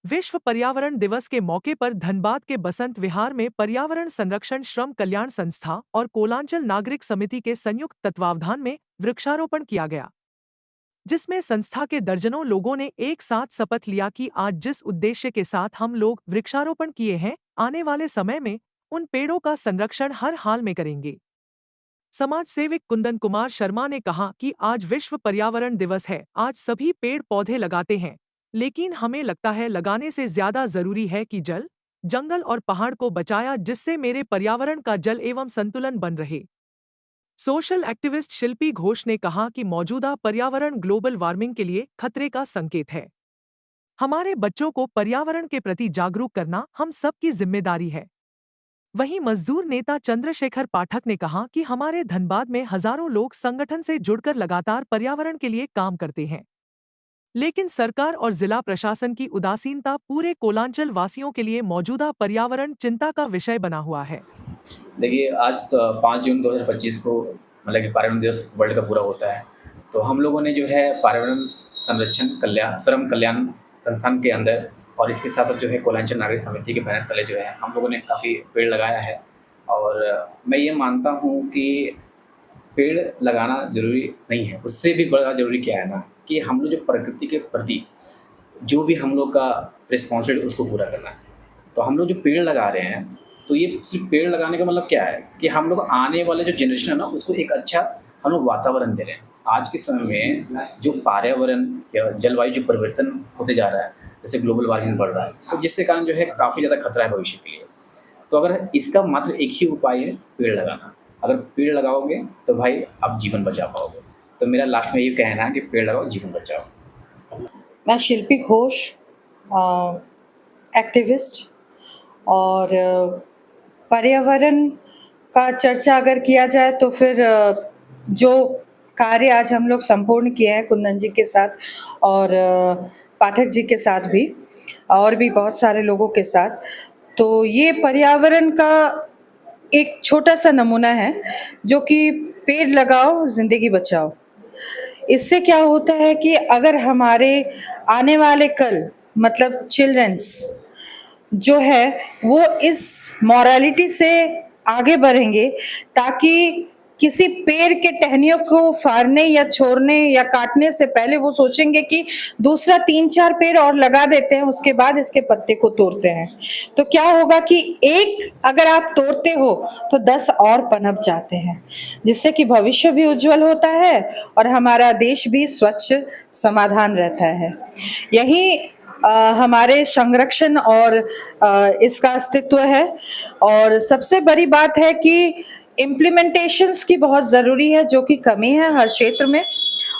विश्व पर्यावरण दिवस के मौके पर धनबाद के बसंत विहार में पर्यावरण संरक्षण श्रम कल्याण संस्था और कोलांचल नागरिक समिति के संयुक्त तत्वावधान में वृक्षारोपण किया गया, जिसमें संस्था के दर्जनों लोगों ने एक साथ शपथ लिया कि आज जिस उद्देश्य के साथ हम लोग वृक्षारोपण किए हैं, आने वाले समय में उन पेड़ों का संरक्षण हर हाल में करेंगे। समाज सेवक कुंदन कुमार शर्मा ने कहा कि आज विश्व पर्यावरण दिवस है। आज सभी पेड़ पौधे लगाते हैं, लेकिन हमें लगता है लगाने से ज्यादा जरूरी है कि जल, जंगल और पहाड़ को बचाया, जिससे मेरे पर्यावरण का जल एवं संतुलन बन रहे। सोशल एक्टिविस्ट शिल्पी घोष ने कहा कि मौजूदा पर्यावरण ग्लोबल वार्मिंग के लिए खतरे का संकेत है। हमारे बच्चों को पर्यावरण के प्रति जागरूक करना हम सबकी जिम्मेदारी है। वहीं मजदूर नेता चंद्रशेखर पाठक ने कहा कि हमारे धनबाद में हजारों लोग संगठन से जुड़कर लगातार पर्यावरण के लिए काम करते हैं, लेकिन सरकार और जिला प्रशासन की उदासीनता पूरे कोलांचल वासियों के लिए मौजूदा पर्यावरण चिंता का विषय बना हुआ है। देखिए, आज तो 5 जून 2025 को मतलब कि पर्यावरण दिवस वर्ल्ड का पूरा होता है। तो हम लोगों ने जो है पर्यावरण संरक्षण श्रम कल्याण संस्थान के अंदर और इसके साथ साथ जो है कोलांचल नागरिक समिति के बैनर तले जो है हम लोगों ने काफ़ी पेड़ लगाया है। और मैं ये मानता हूँ कि पेड़ लगाना ज़रूरी नहीं है, उससे भी बड़ा ज़रूरी क्या है ना कि हम लोग जो प्रकृति के प्रति जो भी हम लोग का रिस्पॉन्सिबिलिटी उसको पूरा करना है। तो हम लोग जो पेड़ लगा रहे हैं, तो ये सिर्फ पेड़ लगाने का मतलब क्या है कि हम लोग आने वाले जो जनरेशन है ना उसको एक अच्छा हम लोग वातावरण दे रहे हैं। आज के समय में जो पर्यावरण या जलवायु जो परिवर्तन होते जा रहा है, जैसे ग्लोबल वार्मिंग बढ़ रहा है, तो जिसके कारण जो है काफ़ी ज़्यादा खतरा है भविष्य के लिए। तो अगर इसका मात्र एक ही उपाय है पेड़ लगाना। अगर पेड़ लगाओगे तो भाई आप जीवन बचा पाओगे। तो मेरा लास्ट में ये कहना है कि पेड़ लगाओ, जीवन बचाओ। मैं शिल्पी घोष, एक्टिविस्ट और पर्यावरण का चर्चा अगर किया जाए तो फिर जो कार्य आज हम लोग संपूर्ण किए हैं कुंदन जी के साथ और पाठक जी के साथ भी और भी बहुत सारे लोगों के साथ, तो ये पर्यावरण का एक छोटा सा नमूना है जो कि पेड़ लगाओ जिंदगी बचाओ। इससे क्या होता है कि अगर हमारे आने वाले कल मतलब चिल्ड्रंस जो है वो इस मॉरलिटी से आगे बढ़ेंगे, ताकि किसी पेड़ के टहनियों को फाड़ने या छोड़ने या काटने से पहले वो सोचेंगे कि दूसरा 3-4 पेड़ और लगा देते हैं, उसके बाद इसके पत्ते को तोड़ते हैं। तो क्या होगा कि एक अगर आप तोड़ते हो तो 10 और पनप जाते हैं, जिससे कि भविष्य भी उज्जवल होता है और हमारा देश भी स्वच्छ समाधान रहता है। यही हमारे संरक्षण और इसका अस्तित्व है। और सबसे बड़ी बात है कि इम्प्लीमेंटेशंस की बहुत ज़रूरी है, जो कि कमी है हर क्षेत्र में।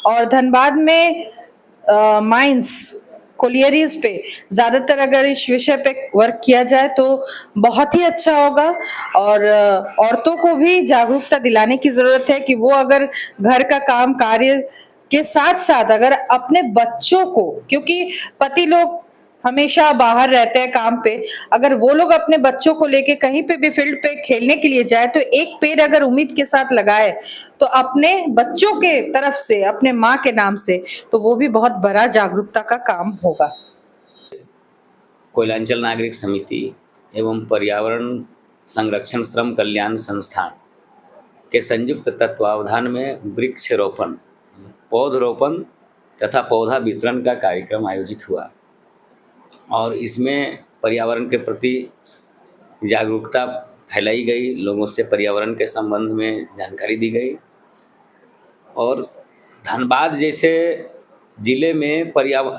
और धनबाद में माइंस कोलियरीज पे ज़्यादातर अगर इस विषय पे वर्क किया जाए तो बहुत ही अच्छा होगा। और औरतों को भी जागरूकता दिलाने की ज़रूरत है कि वो अगर घर का काम कार्य के साथ साथ अगर अपने बच्चों को, क्योंकि पति लोग हमेशा बाहर रहते हैं काम पे, अगर वो लोग अपने बच्चों को लेके कहीं पे भी फील्ड पे खेलने के लिए जाए तो एक पेड़ अगर उम्मीद के साथ लगाए तो अपने बच्चों के तरफ से, अपने माँ के नाम से, तो वो भी बहुत बड़ा जागरूकता का काम होगा। कोयलांचल नागरिक समिति एवं पर्यावरण संरक्षण श्रम कल्याण संस्थान के संयुक्त तत्वावधान में वृक्षारोपण, पौधरोपण तथा पौधा वितरण का कार्यक्रम आयोजित हुआ और इसमें पर्यावरण के प्रति जागरूकता फैलाई गई, लोगों से पर्यावरण के संबंध में जानकारी दी गई। और धनबाद जैसे ज़िले में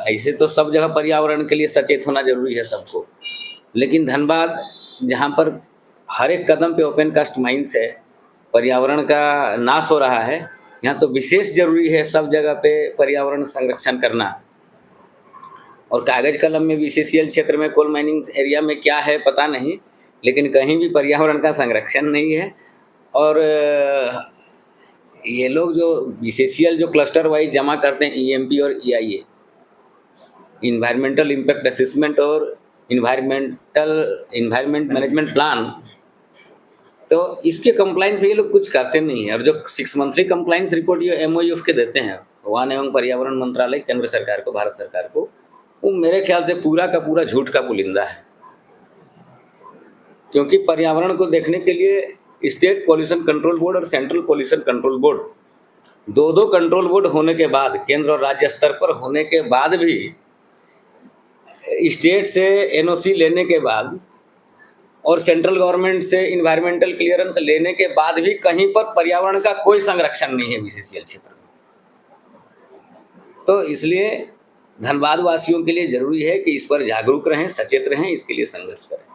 ऐसे तो सब जगह पर्यावरण के लिए सचेत होना जरूरी है सबको, लेकिन धनबाद जहाँ पर हर एक कदम पे ओपन कास्ट माइंस है, पर्यावरण का नाश हो रहा है, यहाँ तो विशेष जरूरी है सब जगह पे पर्यावरण संरक्षण करना। और कागज कलम में बीसीसीएल क्षेत्र में कोल माइनिंग एरिया में क्या है पता नहीं, लेकिन कहीं भी पर्यावरण का संरक्षण नहीं है। और ये लोग जो बीसीसीएल जो क्लस्टर वाइज जमा करते हैं ईएमपी और ईआईए, इन्वायरमेंटल इम्पैक्ट असेसमेंट और इन्वायरमेंट मैनेजमेंट प्लान, तो इसके कंप्लाइंस में ये लोग कुछ करते नहीं है। और जो 6 मंथली कंप्लाइंस रिपोर्ट ये MOEF के देते हैं, वन एवं पर्यावरण मंत्रालय केंद्र सरकार को, भारत सरकार को, वो मेरे ख्याल से पूरा का पूरा झूठ का पुलिंदा है। क्योंकि पर्यावरण को देखने के लिए स्टेट पॉल्यूशन कंट्रोल बोर्ड और सेंट्रल पॉल्यूशन कंट्रोल बोर्ड, दो कंट्रोल बोर्ड होने के बाद, केंद्र और राज्य स्तर पर होने के बाद भी, स्टेट से एनओसी लेने के बाद और सेंट्रल गवर्नमेंट से इन्वायरमेंटल क्लियरेंस लेने के बाद भी कहीं पर पर्यावरण का कोई संरक्षण नहीं है बीसीसीएल क्षेत्र में। तो इसलिए धनबाद वासियों के लिए जरूरी है कि इस पर जागरूक रहें, सचेत रहें, इसके लिए संघर्ष करें।